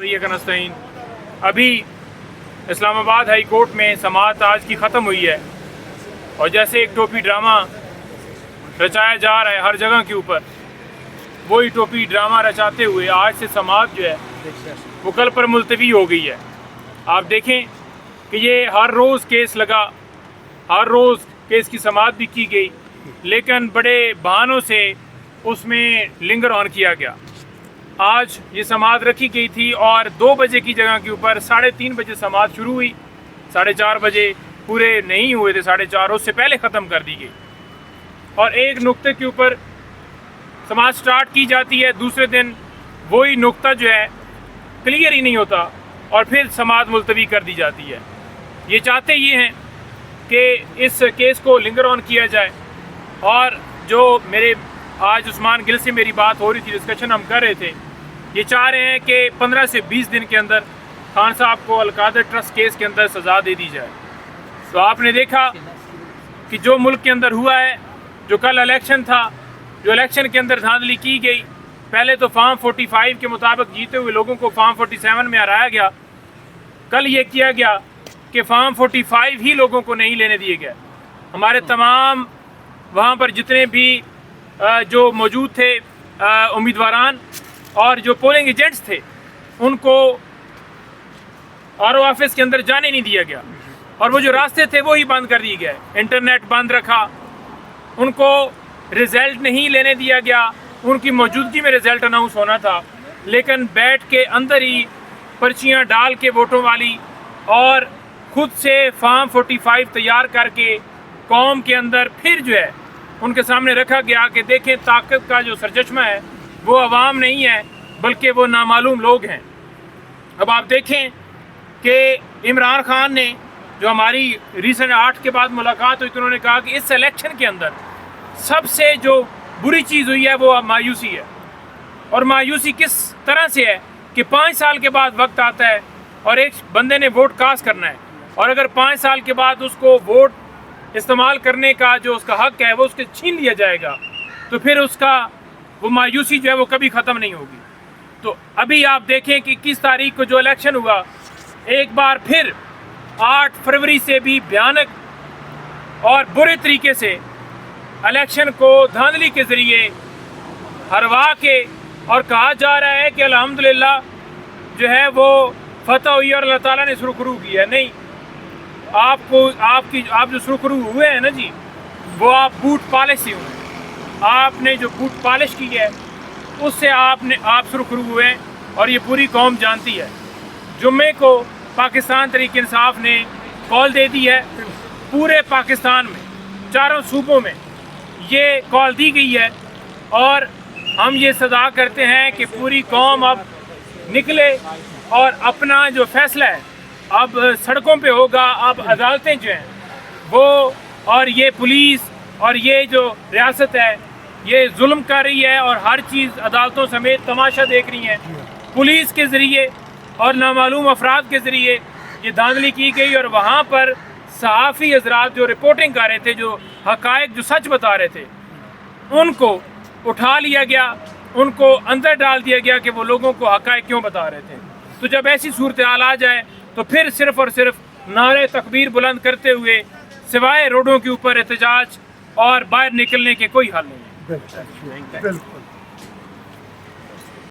नस्तईन। अभी Islamabad high court में समाअत आज की ख़त्म हुई है और जैसे एक टोपी ड्रामा रचाया जा रहा है हर जगह के ऊपर, वही टोपी ड्रामा रचाते हुए आज से समाअत जो है वो कल पर मुलतवी हो गई है। आप देखें कि ये हर रोज़ केस लगा, हर रोज़ केस की समाअत भी की गई, लेकिन बड़े बहानों से उसमें लिंगर ऑन किया गया। आज ये समाअत रखी गई थी और 2 बजे की जगह के ऊपर 3:30 बजे समाअत शुरू हुई। 4:30 बजे पूरे नहीं हुए थे, 4:30 उससे पहले ख़त्म कर दी गई और एक नुक्ते के ऊपर समाअत स्टार्ट की जाती है। दूसरे दिन वही नुक्ता जो है क्लियर ही नहीं होता और फिर समाअत मुलतवी कर दी जाती है। ये चाहते ये हैं कि इस केस को लिंगर ऑन किया जाए और जो मेरे आज उस्मान गिल से मेरी बात हो रही थी, डिस्कशन हम कर रहे थे, ये चाह रहे हैं कि 15 से 20 दिन के अंदर खान साहब को अलकादर ट्रस्ट केस के अंदर सज़ा दे दी जाए। तो आपने देखा कि जो मुल्क के अंदर हुआ है, जो कल इलेक्शन था, जो इलेक्शन के अंदर धांधली की गई, पहले तो फार्म 45 के मुताबिक जीते हुए लोगों को फार्म 47 में हराया गया। कल ये किया गया कि फार्म 45 ही लोगों को नहीं लेने दिए गए। हमारे तमाम वहाँ पर जितने भी जो मौजूद थे उम्मीदवारान और जो पोलिंग एजेंट्स थे, उनको आरओ ऑफिस के अंदर जाने नहीं दिया गया और वो जो रास्ते थे वो ही बंद कर दिए गए। इंटरनेट बंद रखा, उनको रिज़ल्ट नहीं लेने दिया गया। उनकी मौजूदगी में रिज़ल्ट अनाउंस होना था, लेकिन बैठ के अंदर ही पर्चियाँ डाल के वोटों वाली और खुद से फार्म 45 तैयार करके कौम के अंदर फिर जो है उनके सामने रखा गया कि देखें ताकत का जो सरचश्मा है वो अवाम नहीं है बल्कि वो नामालूम लोग हैं। अब आप देखें कि इमरान खान ने जो हमारी रीसेंट 8 के बाद मुलाकात हुई तो उन्होंने कहा कि इस इलेक्शन के अंदर सबसे जो बुरी चीज़ हुई है वो मायूसी है। और मायूसी किस तरह से है कि 5 साल के बाद वक्त आता है और एक बंदे ने वोट कास्ट करना है और अगर 5 साल के बाद उसको वोट इस्तेमाल करने का जो उसका हक है वो उसके छीन लिया जाएगा, तो फिर उसका वो मायूसी जो है वो कभी ख़त्म नहीं होगी। तो अभी आप देखें कि 21 तारीख को जो इलेक्शन हुआ, एक बार फिर 8 फरवरी से भी भयानक और बुरे तरीके से इलेक्शन को धांधली के ज़रिए हरवा के और कहा जा रहा है कि अल्हम्दुलिल्लाह जो है वो फतह हुई और अल्लाह ताला ने सुरखरू की है। नहीं, आप जो सुरखरू हुए हैं ना जी, वो आप बूट पॉलिश से हुए। आपने जो बूट पॉलिश की है उससे आप सुरखरू हुए हैं और ये पूरी कौम जानती है। जुम्मे को पाकिस्तान तहरीक इंसाफ ने कॉल दे दी है, पूरे पाकिस्तान में 4 सूबों में ये कॉल दी गई है और हम ये सदा करते हैं कि पूरी कौम अब निकले और अपना जो फैसला है अब सड़कों पे होगा। अब अदालतें जो हैं वो और ये पुलिस और ये जो रियासत है ये जुल्म कर रही है और हर चीज़ अदालतों समेत तमाशा देख रही हैं। पुलिस के ज़रिए और नामालूम अफराद के ज़रिए ये धांधली की गई और वहाँ पर सहाफ़ी हज़रात जो रिपोर्टिंग कर रहे थे, जो हक़ाइक़ जो सच बता रहे थे, उनको उठा लिया गया, उनको अंदर डाल दिया गया कि वो लोगों को हक़ाइक़ क्यों बता रहे थे। तो जब ऐसी सूरत हाल आ जाए तो फिर सिर्फ़ और सिर्फ नारे तकबीर बुलंद करते हुए सिवाय रोडों के ऊपर एहतजाज और बाहर निकलने के कोई हल नहीं है।